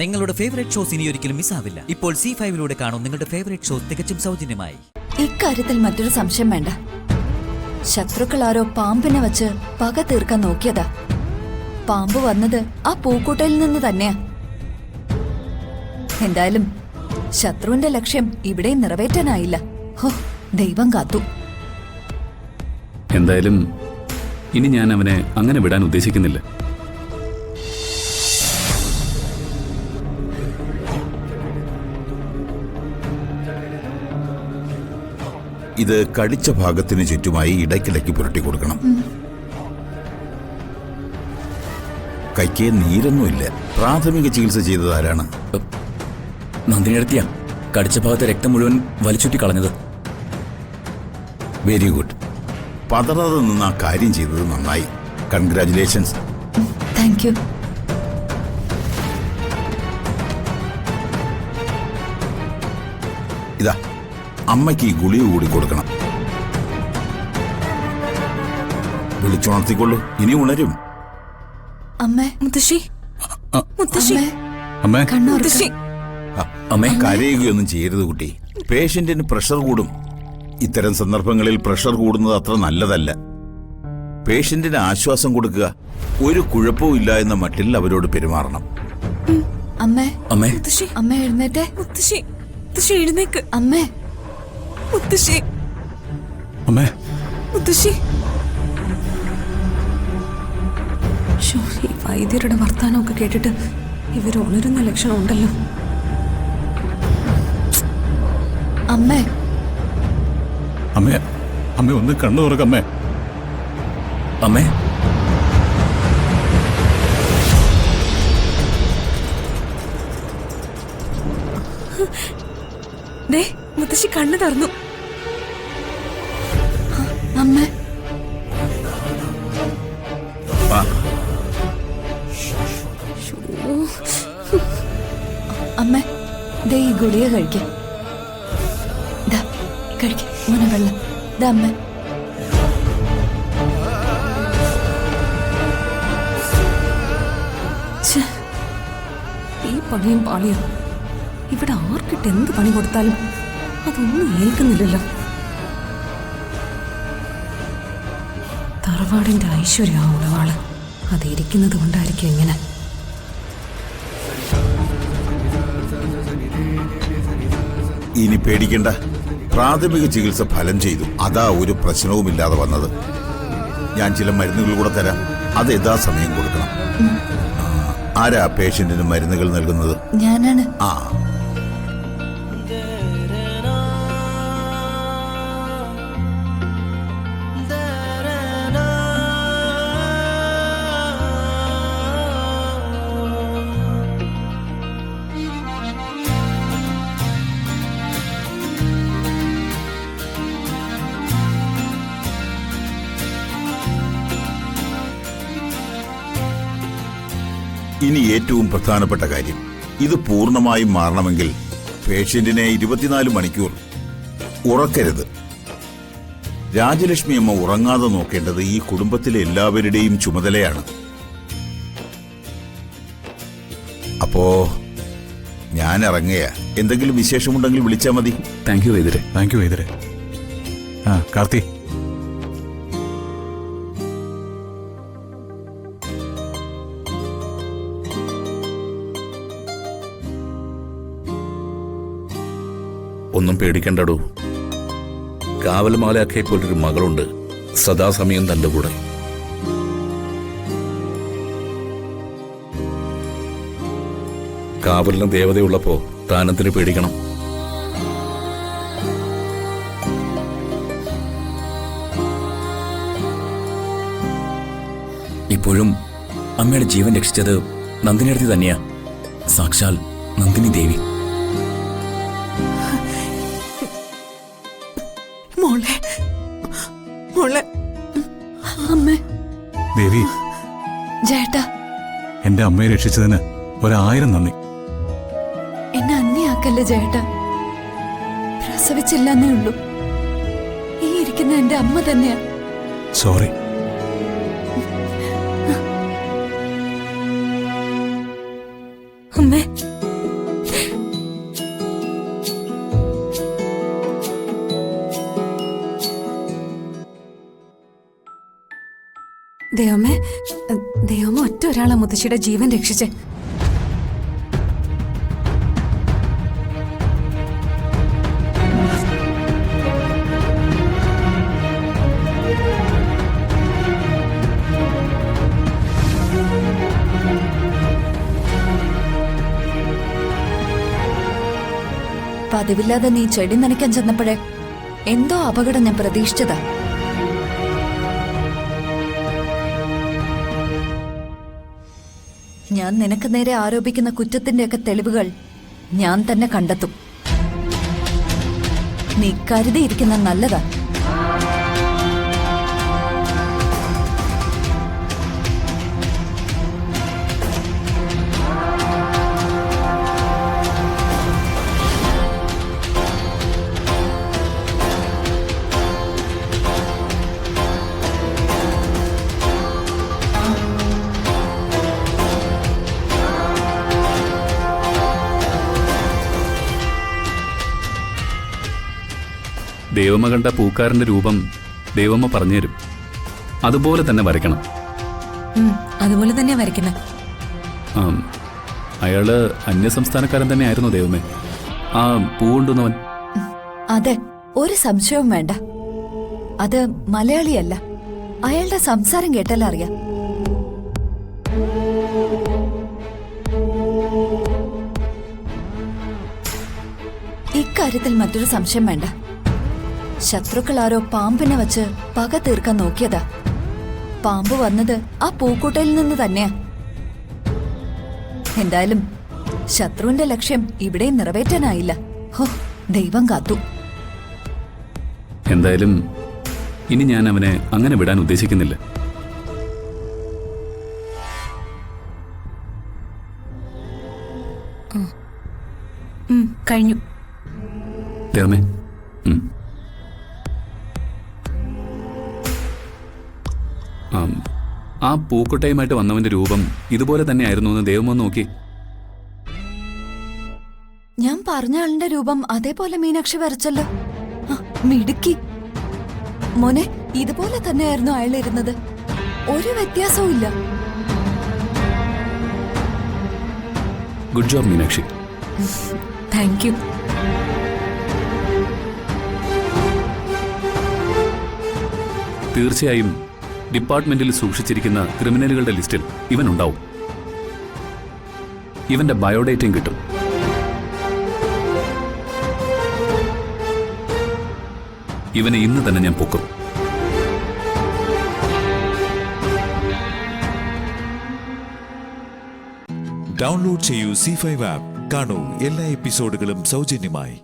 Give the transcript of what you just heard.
നിങ്ങളുടെ favourite shows ഇനി ഒരിക്കലും മിസ്സാവില്ല. ഇപ്പോൾ C5 കാണും നിങ്ങളുടെ ഫേവറേറ്റ് ഷോസ് തികച്ചും സൗജന്യമായി. ഇക്കാര്യത്തിൽ മറ്റൊരു സംശയം വേണ്ട. ശത്രുക്കൾ ആരോ പാമ്പിനെ വെച്ച് പക തീർക്കാൻ നോക്കിയതാ. പാമ്പ് വന്നത് ആ പൂക്കൂട്ടയിൽ നിന്ന് തന്നെയാ. എന്തായാലും ശത്രുവിന്റെ ലക്ഷ്യം ഇവിടെ നിറവേറ്റാനായില്ല. ഹോ, ദൈവം കാത്തു. എന്തായാലും ഇനി ഞാൻ അവനെ അങ്ങനെ വിടാൻ ഉദ്ദേശിക്കുന്നില്ല. ഇത് കടിച്ച ഭാഗത്തിന് ചുറ്റുമായി ഇടയ്ക്കിടയ്ക്ക് പുരട്ടി കൊടുക്കണം. കൈക്ക് നീരൊന്നുമില്ല. പ്രാഥമിക ചികിത്സ ചെയ്തത് ആരാണ്? നന്ദിനിയെടുത്തിയ കടിച്ച ഭാഗത്തെ രക്തം മുഴുവൻ വലിച്ചുറ്റി കളഞ്ഞത്. Very good. പതറാതെ നിന്ന് ആ കാര്യം ചെയ്തത് നന്നായി. കൺഗ്രാറ്റുലേഷൻസ്. Thank you. ഇതാ, അമ്മയ്ക്ക് ഈ ഗുളിക കൂടി കൊടുക്കണം. വിളിച്ചുണർത്തിക്കൊള്ളൂ, ഇനി ഉണരും. അമ്മേ, മുത്തശ്ശി, മുത്തശ്ശി, അമ്മേ, കണ്ണുറശ്ശി. അമ്മേ, കരയുകയൊന്നും ചെയ്യരുത് കുട്ടി. പേഷ്യന്റിന് പ്രഷർ കൂടും. ഇത്തരം സന്ദർഭങ്ങളിൽ പ്രഷർ കൂടുന്നത് അത്ര നല്ലതല്ല. പേഷ്യന്റിന് ആശ്വാസം കൊടുക്കുക. ഒരു കുഴപ്പവും ഇല്ല എന്ന മട്ടിൽ അവരോട് പെരുമാറണം. അമ്മേ, അമ്മേ, മുത്തശ്ശി, അമ്മ എഴുന്നേറ്റേ. മുത്തശ്ശി, മുത്തശ്ശി എഴുന്നേക്ക്. അമ്മേ, മുത്തശ്ശി, അമ്മേ, മുത്തശ്ശി. ഈ വൈദ്യരുടെ വർത്താനമൊക്കെ കേട്ടിട്ട് ഇവർ ഉണരുന്ന ലക്ഷണം ഉണ്ടല്ലോ. അമ്മേ, അമ്മേ, അമ്മേ, ഒന്ന് കണ്ണു തുറക്കമ്മേ. അമ്മേ, മുത്തശ്ശി കണ്ണു തുറന്നു. അമ്മേ, അമ്മേ, ദേ ഈ ഗുളിക കഴിക്ക. കഴിക്ക മോനെ, വെള്ളം. അമ്മേ, ഈ പണിയും പാളിയും ഇവിടെ ആർക്കിട്ട് എന്ത് പണി കൊടുത്താലും അതൊന്നും ഏൽക്കുന്നില്ലല്ലോ. തറവാടിന്റെ ഐശ്വര്യ ഉളവാള് അതിരിക്കുന്നത് കൊണ്ടായിരിക്കും ഇങ്ങനെ. ഇനി പേടിക്കണ്ട. പ്രാഥമിക ചികിത്സ ഫലം ചെയ്തു. അതാ ഒരു പ്രശ്നവുമില്ലാതെ വന്നത്. ഞാൻ ചില മരുന്നുകൾ കൂടെ തരാം. അത് യഥാസമയം കൊടുക്കണം. ആരാ പേഷ്യന്റിന് മരുന്നുകൾ നൽകുന്നത്? ഞാനാണ്. ആ, ഇനി ഏറ്റവും പ്രധാനപ്പെട്ട കാര്യം, ഇത് പൂർണ്ണമായും മാറണമെങ്കിൽ പേഷ്യന്റിനെ 24 മണിക്കൂർ ഉറക്കരുത്. രാജലക്ഷ്മി അമ്മ ഉറങ്ങാതെ നോക്കേണ്ടത് ഈ കുടുംബത്തിലെ എല്ലാവരുടെയും ചുമതലയാണ്. അപ്പോ ഞാൻ ഇറങ്ങുക. എന്തെങ്കിലും വിശേഷമുണ്ടെങ്കിൽ വിളിച്ചാൽ മതി. താങ്ക് യു വൈദ്യരെ. താങ്ക് യു വൈദ്യരെ. ആ, കാർത്തി, ഒന്നും പേടിക്കണ്ടടൂ. കാവൽമാലയൊക്കെ പോലൊരു മകളുണ്ട്, സദാസമയം തന്റെ കൂടെ. കാവലിന് ദേവതയുള്ളപ്പോ താനത്തിന് പേടിക്കണം. ഇപ്പോഴും അമ്മയുടെ ജീവൻ രക്ഷിച്ചത് നന്ദിനിയെടുത്തി തന്നെയാ. സാക്ഷാൽ നന്ദിനി ദേവി. മോളെ, മോളെ. അമ്മേ, ദേവി, ചേട്ടാ, എന്റെ അമ്മയെ രക്ഷിച്ചതിന് 1000 നന്ദി. എന്നെ അന്യാക്കല്ലേ ചേട്ടാ. പ്രസവിച്ചില്ലെന്നേ ഉള്ളൂ. ഈ ഇരിക്കുന്ന എന്റെ അമ്മ തന്നെയാ. സോറി. അമ്മേ, ദൈവമേ, ദൈവമേ, ഒറ്റ ഒരാളെ മുത്തശ്ശിയുടെ ജീവൻ രക്ഷിച്ചേ. പതിവില്ലാതെ നീ ചെടി നനയ്ക്കാൻ ചെന്നപ്പോഴേ എന്തോ അപകടം ഞാൻ പ്രതീക്ഷിച്ചതാ. ഞാൻ നിനക്ക് നേരെ ആരോപിക്കുന്ന കുറ്റത്തിന്റെയൊക്കെ തെളിവുകൾ ഞാൻ തന്നെ കണ്ടെത്തും. നീ കരുതിയിരിക്കുന്ന നല്ലതാ. ദേവമ്മ കണ്ട പൂക്കാരന്റെ രൂപം ദേവമ്മ പറഞ്ഞുതരും. അതുപോലെ തന്നെ വരയ്ക്കണം. അതുപോലെ തന്നെ വരയ്ക്കുന്നത്. അയാള് അന്യസംസ്ഥാനക്കാരൻ തന്നെ ആയിരുന്നു ദേവമ്മേ, ആ പൂ കൊണ്ടുവന്നവൻ. അതെ, ഒരു സംശയവും വേണ്ട. അത് മലയാളിയല്ല. അയാളുടെ സംസാരം കേട്ടാൽ അറിയാം. ഇക്കാര്യത്തിൽ മറ്റൊരു സംശയം വേണ്ട. ശത്രുക്കൾ ആരോ പാമ്പിനെ വച്ച് പക തീർക്കാൻ നോക്കിയതാ. പാമ്പ് വന്നത് ആ പൂക്കൂട്ടയിൽ നിന്ന് തന്നെയാ. എന്തായാലും ശത്രുവിന്റെ ലക്ഷ്യം ഇവിടെയും നിറവേറ്റാനായില്ല. ഹോ, ദൈവം കാത്തു. എന്തായാലും ഇനി ഞാൻ അവനെ അങ്ങനെ വിടാൻ ഉദ്ദേശിക്കുന്നില്ല. കഴിഞ്ഞു. ദേവമേ, ആ പൂക്കൊട്ടയുമായിട്ട് വന്നവന്റെ രൂപം ഇതുപോലെ തന്നെ ആയിരുന്നു എന്ന് ദേവമോ നോക്കി. ഞാൻ പറഞ്ഞ ആളിന്റെ രൂപം അതേപോലെ മീനാക്ഷി വരച്ചല്ലോ. മിടുക്കി മോനെ, ഇതുപോലെ തന്നെയായിരുന്നു അയാൾ ഇരുന്നത്. ഒരു വ്യത്യാസവും ഇല്ല. Good job Meenakshi. Thank you. തീർച്ചയായും ഡിപ്പാർട്ട്മെന്റിൽ സൂക്ഷിച്ചിരിക്കുന്ന ക്രിമിനലുകളുടെ ലിസ്റ്റിൽ ഇവൻ ഉണ്ടാവും. ഇവന്റെ ബയോഡേറ്റയും കിട്ടും. ഇവനെ ഇന്ന് തന്നെ ഞാൻ പൊക്കും. ഡൗൺലോഡ് ചെയ്യൂ C5 ആപ്പ്. കാണൂ എല്ലാ എപ്പിസോഡുകളും സൗജന്യമായി.